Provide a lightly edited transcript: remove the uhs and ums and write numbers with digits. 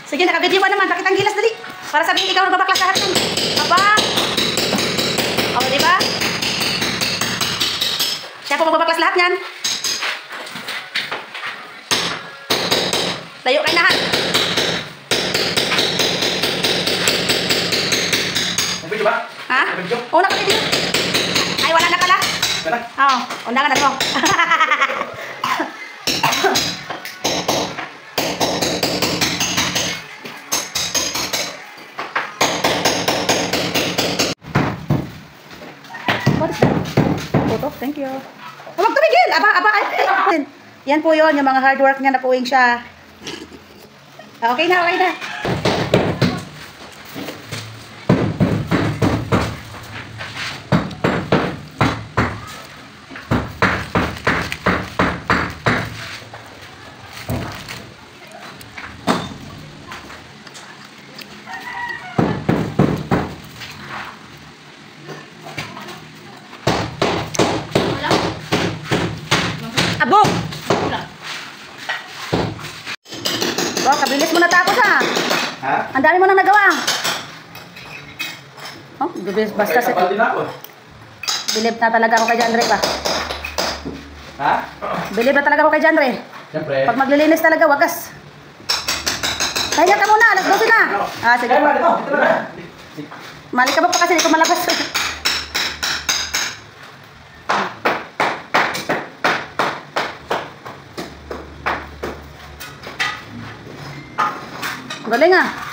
Sige, naka-video pa naman. Pakitang gilas dali. Para sabihin ikaw nagbabaklas lahat yan. Aba. O, diba? Siya po magbabaklas lahat yan. Layo kay nahan. Nag-video ba? Ha? Nag-video? Oo, naka-video. Ay, wala na pala. Wala? Oo, undangan na mo. Photo, thank you. Oh, wag tumigil! Aba. Yan po yun, yung mga hard work niya, napuwing siya. Okay na. Abog! Oh, kabilis mo natapos ha. Ha? Ang dami mo nang nagawa. Oh, basta sa... Kapal din ako. Bilib na talaga ako kay John Ray pa. Ha? Bilib na talaga ako kay John Ray. Siyempre. Pag maglilinis talaga, wagas. Kaya ka muna, alas 12 na. Ah, sige. Kaya ito. Ito na. Mali ka ba pa kasi hindi ko malabas. Galing ah.